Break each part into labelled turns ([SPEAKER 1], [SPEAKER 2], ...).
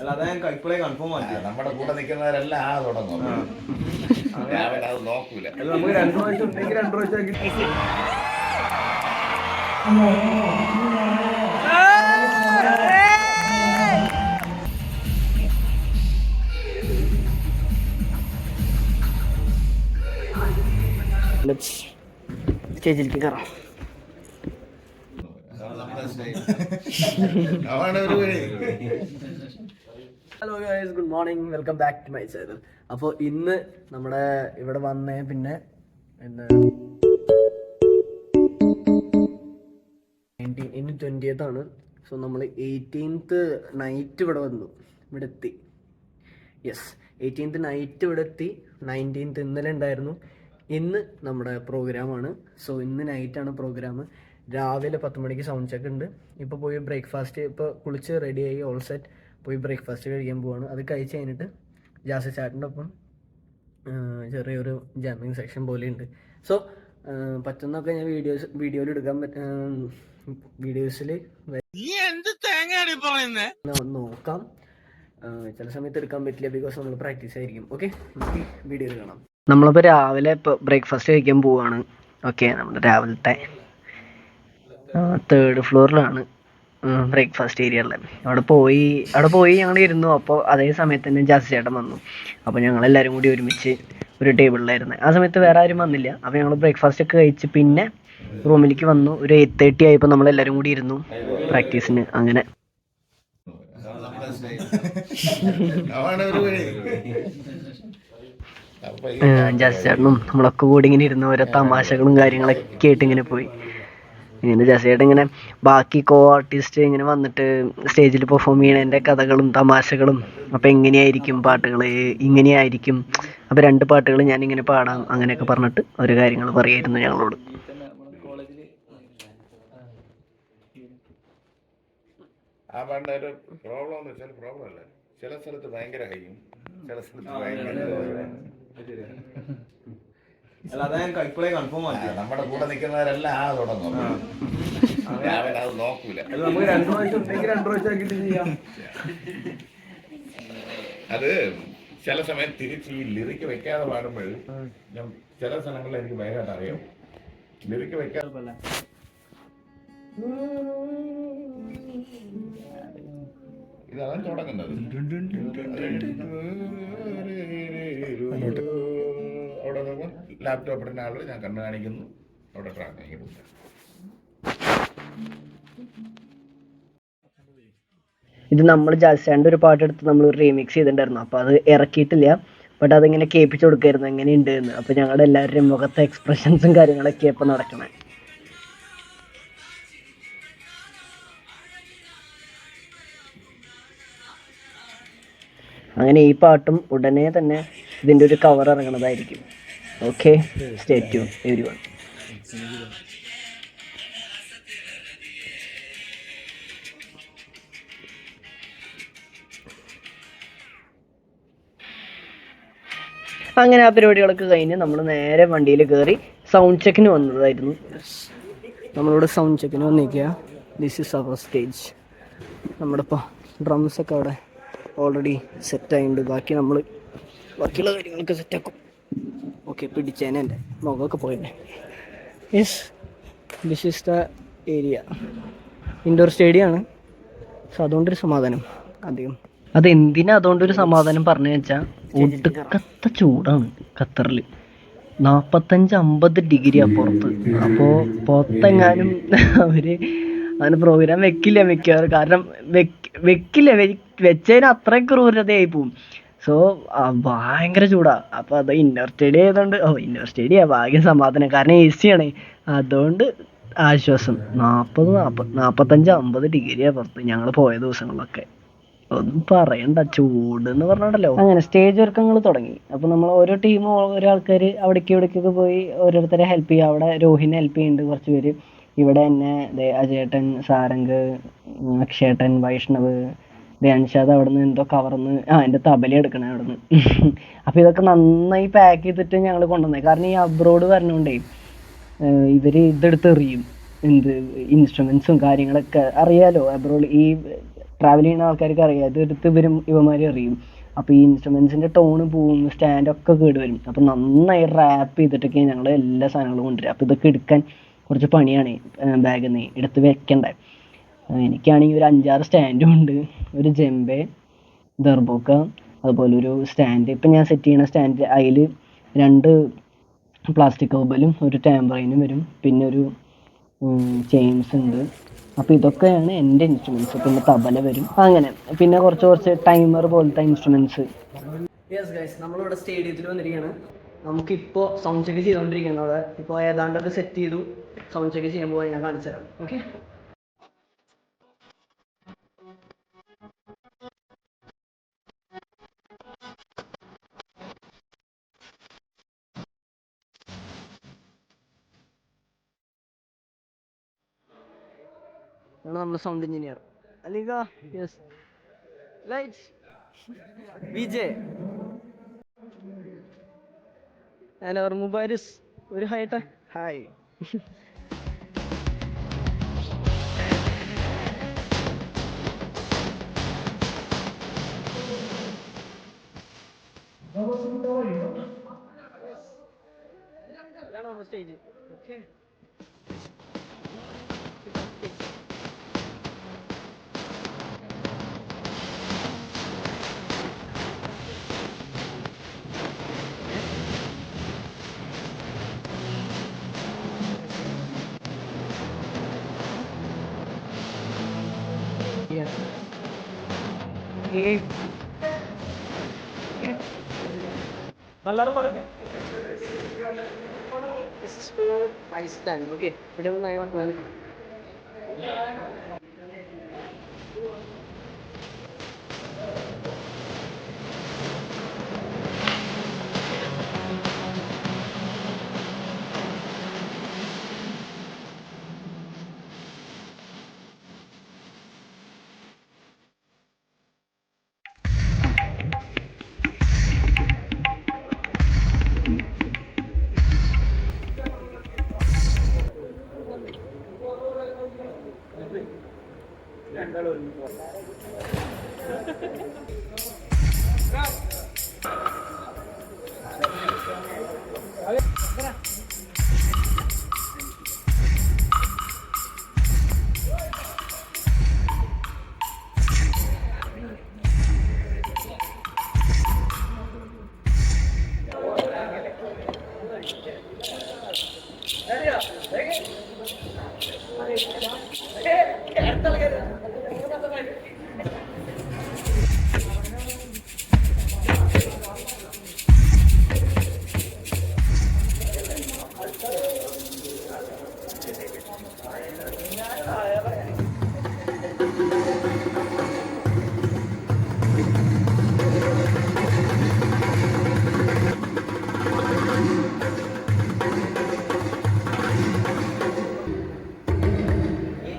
[SPEAKER 1] നമ്മുടെ കൂടെ നിൽക്കുന്നവരെല്ലാം തുടങ്ങും. രാവിലെ അത് നോക്കൂല.
[SPEAKER 2] നമുക്ക് 2 പ്രാവശ്യം ഉണ്ടെങ്കിൽ 2 പ്രാവശ്യം
[SPEAKER 3] സ്റ്റേജിലേക്ക് കയറാം. Hello guys, good morning, welcome back to my channel. അപ്പോൾ ഇന്ന് നമ്മുടെ ഇവിടെ വന്നേ പിന്നെ ഇന്ന് 20th ആണ്. സോ നമ്മൾ 18th നൈറ്റ് ഇവിടെ വന്നു, ഇവിടെ എത്തി. യെസ്, 18th നൈറ്റ് ഇവിടെ എത്തി. 19th ഇന്നലെ ഉണ്ടായിരുന്നു. ഇന്ന് നമ്മുടെ പ്രോഗ്രാമാണ്. സോ ഇന്ന് നൈറ്റാണ് പ്രോഗ്രാം. രാവിലെ 10 മണിക്ക് സൗണ്ട് ചെക്ക് ഉണ്ട്. ഇപ്പോൾ പോയി ബ്രേക്ക്ഫാസ്റ്റ്, ഇപ്പോൾ കുളിച്ച് റെഡിയായി ഓൾ സെറ്റ് പോയി ബ്രേക്ക്ഫാസ്റ്റ് കഴിക്കാൻ പോവാണ്. അത് കഴിച്ച് കഴിഞ്ഞിട്ട് ജാസി ചാറ്റിൻ്റെ ഒപ്പം ചെറിയൊരു ജാമിങ് സെക്ഷൻ പോലെ ഉണ്ട്. സോ പറ്റുന്നൊക്കെ ഞാൻ വീഡിയോയിൽ എടുക്കാൻ വീഡിയോസിൽ നോക്കാം. ചില സമയത്ത് എടുക്കാൻ പറ്റില്ല, ബിക്കോസ് നമ്മൾ പ്രാക്ടീസ് ആയിരിക്കും. ഓക്കെ, വീഡിയോയിൽ കാണാം. നമ്മളിപ്പോൾ രാവിലെ ഇപ്പോൾ ബ്രേക്ക്ഫാസ്റ്റ് കഴിക്കാൻ പോവുകയാണ്. ഓക്കെ, നമ്മുടെ രാവിലത്തെ 3rd ഫ്ലോറിലാണ് ബ്രേക്ക്ഫാസ്റ്റ് ഏരിയ ഉള്ളത്. അവിടെ പോയി ഞങ്ങൾ ഇരുന്നു. അപ്പോൾ അതേ സമയത്ത് തന്നെ ജാസി ചേട്ടൻ വന്നു. അപ്പോൾ ഞങ്ങളെല്ലാവരും കൂടി ഒരുമിച്ച് ഒരു ടേബിളിലായിരുന്നു. ആ സമയത്ത് വേറെ ആരും വന്നില്ല. അപ്പോൾ ഞങ്ങൾ ബ്രേക്ക്ഫാസ്റ്റ് ഒക്കെ കഴിച്ച് പിന്നെ റൂമിലേക്ക് വന്നു. ഒരു 8:30 ആയപ്പോൾ നമ്മളെല്ലാവരും കൂടി ഇരുന്നു പ്രാക്ടീസിന്. അങ്ങനെ ജാസി ചേട്ടനും നമ്മളൊക്കെ കൂടി ഇങ്ങനെ ഇരുന്ന് ഓരോ തമാശകളും കാര്യങ്ങളൊക്കെ ആയിട്ട് ഇങ്ങനെ പോയി. ഇങ്ങനെ ജാസിയായിട്ട് ഇങ്ങനെ ബാക്കി ആർട്ടിസ്റ്റ് ഇങ്ങനെ വന്നിട്ട് സ്റ്റേജിൽ പെർഫോം ചെയ്യണതിൻ്റെ കഥകളും തമാശകളും, അപ്പോൾ എങ്ങനെയായിരിക്കും പാട്ടുകൾ, ഇങ്ങനെയായിരിക്കും, അപ്പോൾ 2 പാട്ടുകൾ ഞാനിങ്ങനെ പാടാം, അങ്ങനെയൊക്കെ പറഞ്ഞിട്ട് ഒരു കാര്യങ്ങൾ പറയായിരുന്നു ഞങ്ങളോട്.
[SPEAKER 1] ആ പാട്ടിൻ്റെ ഒരു പ്രോബ്ലം എന്ന് വെച്ചാൽ പ്രോബ്ലം അല്ല, ചില സ്ഥലത്ത് ഭയങ്കര ഹൈയും ചില സ്ഥലത്ത് ഭയങ്കര നമ്മുടെ കൂടെ നിൽക്കുന്നവരെല്ലാം തുടങ്ങും. രാവിലെ അത് നോക്കൂല.
[SPEAKER 2] നമുക്ക് 2 പ്രാവശ്യം ഉണ്ടെങ്കിൽ 2 പ്രാവശ്യം ആക്കിയിട്ട് ചെയ്യാം.
[SPEAKER 1] അത് ചില സമയത്ത് തിരിച്ച് ഈ ലിറിക്ക് വെക്കാതെ പാടുമ്പോൾ ഞാൻ ചില സ്ഥലങ്ങളിൽ എനിക്ക് ഭയങ്കരമായിട്ട് അറിയാം. ലിറിക്ക് വെക്കാതെ ഇതാണ് തുടങ്ങുന്നത്. അവിടെ നിന്ന് ലാപ്ടോപ്പിൻ്റെ ആളുകൾ ഞാൻ കണ്ടു കാണിക്കുന്നു, അവിടെ ട്രാക്ക് ആക്കിയിട്ടുണ്ട്.
[SPEAKER 3] ഇത് നമ്മൾ ജാസിയാൻ്റെ ഒരു പാട്ടെടുത്ത് നമ്മൾ റീമിക്സ് ചെയ്തിട്ടുണ്ടായിരുന്നു. അപ്പോൾ അത് ഇറക്കിയിട്ടില്ല, ബട്ട് അതിങ്ങനെ കേൾപ്പിച്ച് കൊടുക്കായിരുന്നു എങ്ങനെയുണ്ട് എന്ന്. അപ്പോൾ ഞങ്ങളുടെ എല്ലാവരുടെയും മുഖത്തെ എക്സ്പ്രഷൻസും കാര്യങ്ങളൊക്കെ ഇപ്പോൾ നടക്കണേ. അങ്ങനെ ഈ പാട്ടും ഉടനെ തന്നെ ഇതിൻ്റെ ഒരു കവർ ഇറങ്ങണതായിരിക്കും. Okay, stay tune everyone. അങ്ങനെ ആ പരിപാടികളൊക്കെ കഴിഞ്ഞ് നമ്മൾ നേരെ വണ്ടിയിൽ കയറി സൗണ്ട് ചെക്കിന് വന്നതായിരുന്നു. നമ്മളിവിടെ സൗണ്ട് ചെക്കിന് വന്നിരിക്കുക. This is our stage. നമ്മുടെ ഇപ്പോൾ ഡ്രംസൊക്കെ അവിടെ ഓൾറെഡി സെറ്റായിട്ടുണ്ട്. ബാക്കിയുള്ള കാര്യങ്ങളൊക്കെ സെറ്റാക്കും. ഓക്കെ, പിടിച്ചേനെ എൻ്റെ മുഖമൊക്കെ പോയതന്നെ. Yes, this is the area. Indoor സ്റ്റേഡിയമാണ്. സോ അതുകൊണ്ടൊരു സമാധാനം അധികം. അതെന്തിനാ അതുകൊണ്ടൊരു സമാധാനം പറഞ്ഞു വെച്ചാൽ ഒടുക്കത്തെ ചൂടാണ് ഖത്തറിൽ. 45-50 ഡിഗ്രിയാണ് പുറത്ത്. അപ്പോൾ പുറത്തെങ്ങാനും അവർ അങ്ങനെ പ്രോഗ്രാം വെക്കില്ല മിക്കവാറും. കാരണം വെച്ചതിന് അത്രയും ക്രൂരതയായി പോവും. സോ ഭയങ്കര ചൂടാണ്. അപ്പോൾ അത് ഇന്നർ സ്റ്റേഡിയം ആയതുകൊണ്ട് ഇന്നർ സ്റ്റേഡിയം ഭാഗ്യം സമാധാനം, കാരണം AC ആണ്. അതുകൊണ്ട് ആശ്വാസം. 45-50 ഡിഗ്രിയാണ് പുറത്ത് ഞങ്ങൾ പോയ ദിവസങ്ങളിലൊക്കെ. ഒന്നും പറയണ്ട, ചൂട് എന്ന് പറഞ്ഞിട്ടല്ലോ. അങ്ങനെ സ്റ്റേജ് ഒരുക്കങ്ങൾ തുടങ്ങി. അപ്പോൾ നമ്മൾ ഓരോ ടീമും ഓരോ ആൾക്കാർ അവിടേക്കൊക്കെ പോയി ഓരോരുത്തരെ ഹെൽപ്പ് ചെയ്യുക. അവിടെ രോഹിനെ ഹെൽപ്പ് ചെയ്യുന്നുണ്ട് കുറച്ച് പേര്. ഇവിടെ തന്നെ അജയേട്ടൻ, സാരംഗ്, അക്ഷയേട്ടൻ, വൈഷ്ണവ്, ധ്യാൻഷാദ് അവിടെ നിന്ന് എന്തോ കവർന്ന് എൻ്റെ തബല എടുക്കണേ അവിടെ നിന്ന്. അപ്പോൾ ഇതൊക്കെ നന്നായി പാക്ക് ചെയ്തിട്ട് ഞങ്ങൾ കൊണ്ടുവന്നത്. കാരണം ഈ അബ്രോഡ് വരണോണ്ടേ ഇവർ ഇതെടുത്ത് എറിയും, ഇൻസ്ട്രുമെൻസും കാര്യങ്ങളൊക്കെ അറിയാലോ. അബ്രോഡ് ഈ ട്രാവൽ ചെയ്യുന്ന ആൾക്കാർക്ക് അറിയാം, ഇതെടുത്ത് ഇവന്മാർ അറിയും. അപ്പോൾ ഈ ഇൻസ്ട്രുമെൻസിൻ്റെ ടോണ് പോവും, സ്റ്റാൻഡൊക്കെ കേടുവരും. അപ്പോൾ നന്നായി റാപ്പ് ചെയ്തിട്ടൊക്കെ ഞങ്ങൾ എല്ലാ സാധനങ്ങളും കൊണ്ടുവരിക. അപ്പോൾ ഇതൊക്കെ എടുക്കാൻ കുറച്ച് പണിയാണ്, ബാഗിൽ നിന്ന് എടുത്ത് വെക്കണ്ടേ. എനിക്കാണെങ്കിൽ ഒരു 5-6 സ്റ്റാൻഡും ഉണ്ട്, ഒരു ജെമ്പെ, ദർബോക്ക, അതുപോലെ ഒരു സ്റ്റാൻഡ്. ഇപ്പം ഞാൻ സെറ്റ് ചെയ്യുന്ന സ്റ്റാൻഡ് അതിൽ 2 പ്ലാസ്റ്റിക് ഓബലും ഒരു ടാമ്പറൈനും വരും, പിന്നെ ഒരു ചെയിൻസ് ഉണ്ട്. അപ്പോൾ ഇതൊക്കെയാണ് എൻ്റെ ഇൻസ്ട്രുമെൻറ്റ്സ്. പിന്നെ തബല വരും, അങ്ങനെ പിന്നെ കുറച്ച് ടൈമർ പോലത്തെ ഇൻസ്ട്രുമെൻറ്റ്സ്. യെസ് ഗൈസ്, നമ്മളിവിടെ സ്റ്റേഡിയത്തിൽ വന്നിരിക്കുകയാണ്. നമുക്കിപ്പോൾ സൗണ്ട് ചെക്ക് ചെയ്തുകൊണ്ടിരിക്കുകയാണ് അവിടെ. ഇപ്പോൾ ഏതാണ്ടൊക്കെ സെറ്റ് ചെയ്തു. സൗണ്ട് ചെക്ക് ചെയ്യുമ്പോൾ ഞാൻ കാണിച്ചു തരാം. ഓക്കെ, നമ്മുടെ സൗണ്ട് എഞ്ചിനീയർ അലിക. Yes, lights Vijay and Mubaris. ഒരു ഹൈട്ടെ ഹായ്. Stage okay. ഓക്കെ,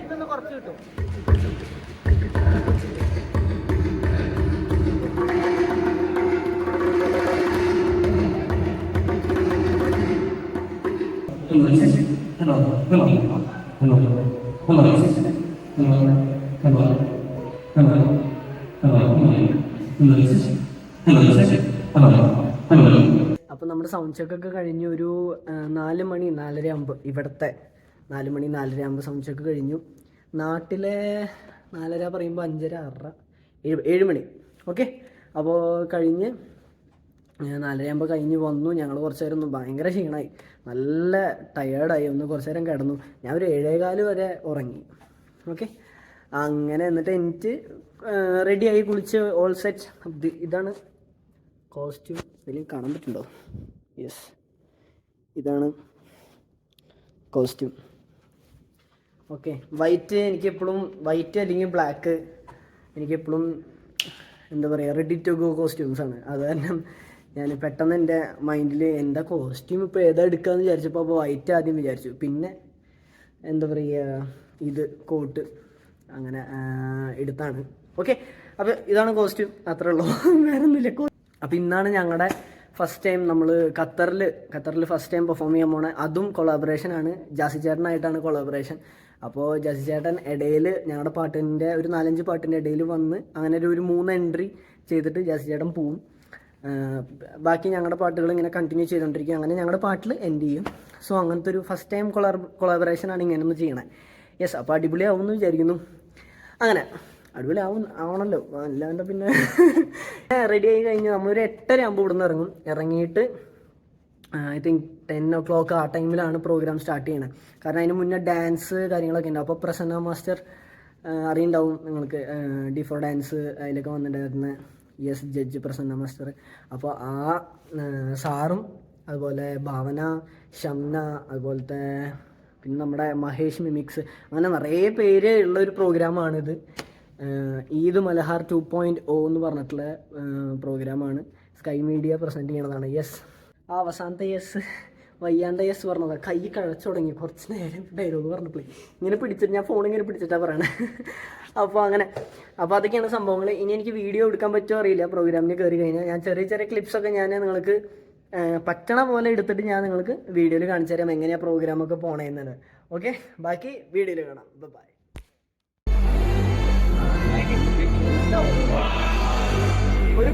[SPEAKER 3] ഇവിടെ കുറച്ച് കിട്ടും. അപ്പോൾ നമ്മുടെ സൗണ്ട് ചെക്കൊക്കെ കഴിഞ്ഞു. ഒരു 4 മണി 4:30 ആകുമ്പോൾ, ഇവിടുത്തെ 4 മണി 4:30 ആകുമ്പോൾ സൗണ്ട് ചെക്ക് കഴിഞ്ഞു. നാട്ടിലെ 4:30 പറയുമ്പോൾ 5:30 6:30 7 മണി. ഓക്കെ, അപ്പോൾ കഴിഞ്ഞ് 4:30 ആകുമ്പോൾ കഴിഞ്ഞ് വന്നു. ഞങ്ങൾ കുറച്ച് നേരം ഭയങ്കര ക്ഷീണമായി, നല്ല ടയേർഡായി. ഒന്ന് കുറച്ച് നേരം കിടന്നു. ഞാൻ ഒരു 7:15 വരെ ഉറങ്ങി. ഓക്കെ, അങ്ങനെ എന്നിട്ട് എനിക്ക് റെഡിയായി, കുളിച്ച് ഓൾ സെറ്റ്. ഇതാണ് കോസ്റ്റ്യൂം. ഇതിൽ കാണാൻ പറ്റുന്നുണ്ടോ? യെസ്, ഇതാണ് കോസ്റ്റ്യൂം. ഓക്കെ, വൈറ്റ് എനിക്കെപ്പോഴും വൈറ്റ് അല്ലെങ്കിൽ ബ്ലാക്ക് എനിക്കെപ്പോഴും എന്താ പറയുക, റെഡി ടു ഗോ കോസ്റ്റ്യൂംസാണ്. അത് കാരണം ഞാൻ പെട്ടെന്ന് എൻ്റെ മൈൻഡിൽ എന്താ കോസ്റ്റ്യൂം ഇപ്പോൾ ഏതാ എടുക്കാമെന്ന് വിചാരിച്ചപ്പോൾ അപ്പോൾ വൈറ്റ് ആദ്യം വിചാരിച്ചു. പിന്നെ എന്താ പറയുക, ഇത് കോട്ട് അങ്ങനെ എടുത്താണ്. ഓക്കെ, അപ്പോൾ ഇതാണ് കോസ്റ്റ്യൂം, അത്രേ ഉള്ളൂ, വേറെ ഒന്നുമില്ല. അപ്പോൾ ഇന്നാണ് ഞങ്ങളുടെ ഫസ്റ്റ് ടൈം നമ്മൾ ഖത്തറിൽ ഫസ്റ്റ് ടൈം പെർഫോം ചെയ്യാൻ പോണേ. അതും കൊളാബറേഷനാണ്, ജാസി ചേട്ടനായിട്ടാണ് കൊളാബറേഷൻ. അപ്പോൾ ജസി ചേട്ടൻ ഇടയിൽ ഞങ്ങളുടെ പാട്ടിൻ്റെ ഒരു 4-5 പാട്ടിൻ്റെ ഇടയിൽ വന്ന് അങ്ങനെ ഒരു 3 എൻട്രി ചെയ്തിട്ട് ജസി ചേട്ടൻ പോവും. ബാക്കി ഞങ്ങളുടെ പാട്ടുകൾ ഇങ്ങനെ കണ്ടിന്യൂ ചെയ്തുകൊണ്ടിരിക്കും. അങ്ങനെ ഞങ്ങളുടെ പാട്ടിൽ എൻഡ് ചെയ്യും. സോ അങ്ങനത്തെ ഒരു ഫസ്റ്റ് ടൈം കൊളാബറേഷനാണ് ഇങ്ങനെ ഒന്ന് ചെയ്യണേ. യെസ്, അപ്പോൾ അടിപൊളിയാവും എന്ന് വിചാരിക്കുന്നു. അങ്ങനെ ആവണല്ലോ, അല്ലാണ്ട് പിന്നെ റെഡി ആയി കഴിഞ്ഞ് നമ്മളൊരു 8:30 ആകുമ്പോൾ ഇവിടെ നിന്ന് ഇറങ്ങിയിട്ട് ഐ തിങ്ക് 10 o'clock ആ ടൈമിലാണ് പ്രോഗ്രാം സ്റ്റാർട്ട് ചെയ്യണത്. കാരണം അതിന് മുന്നേ ഡാൻസ് കാര്യങ്ങളൊക്കെ ഉണ്ടാവും. അപ്പോൾ പ്രസന്ന മാസ്റ്റർ അറിയുണ്ടാവും നിങ്ങൾക്ക്, D4 ഡാൻസ് അതിലൊക്കെ വന്നിട്ടുണ്ടായിരുന്ന യെസ് ജഡ്ജ് പ്രസന്ന മാസ്റ്റർ. അപ്പോൾ ആ സാറും അതുപോലെ ഭാവന, ഷംന, അതുപോലത്തെ പിന്നെ നമ്മുടെ മഹേഷ് മിമിക്സ്, അങ്ങനെ നിറയെ പേര് ഉള്ളൊരു പ്രോഗ്രാമാണിത്. ഈദ് മലഹാർ 2.0 എന്ന് പറഞ്ഞിട്ടുള്ള പ്രോഗ്രാമാണ്. സ്കൈ മീഡിയ പ്രസൻറ്റ് ചെയ്യണതാണ്. യെസ്, ആ അവസാനത്തെ യെസ് വയ്യാണ്ട യെസ് പറഞ്ഞതാണ്. കൈ കഴച്ചു തുടങ്ങി കുറച്ച് നേരം ഡയലോഗ് പറഞ്ഞപ്പോൾ ഇങ്ങനെ പിടിച്ചിട്ട് ഞാൻ ഫോൺ ഇങ്ങനെ പിടിച്ചിട്ടാണ് പറയണത്. അപ്പോൾ അതൊക്കെയാണ് സംഭവങ്ങൾ. ഇനി എനിക്ക് വീഡിയോ എടുക്കാൻ പറ്റുമോ അറിയില്ല. പ്രോഗ്രാമിന് കയറി കഴിഞ്ഞാൽ ഞാൻ ചെറിയ ക്ലിപ്സൊക്കെ ഞാൻ നിങ്ങൾക്ക് പറ്റണ പോലെ എടുത്തിട്ട് ഞാൻ നിങ്ങൾക്ക് വീഡിയോയിൽ കാണിച്ചു തരാം എങ്ങനെയാണ് പ്രോഗ്രാമൊക്കെ പോണേന്നത്. ഓക്കെ, ബാക്കി വീഡിയോയിൽ കാണാം. ബൈ. ഒരു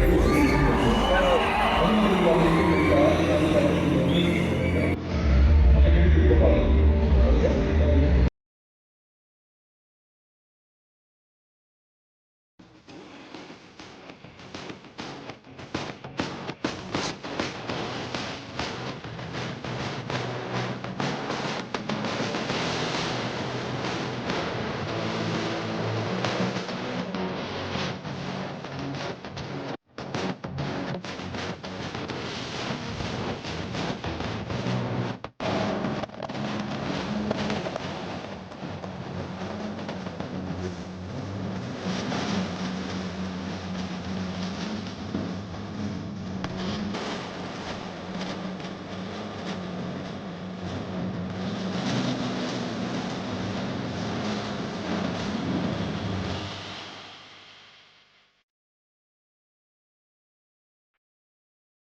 [SPEAKER 4] Gracias.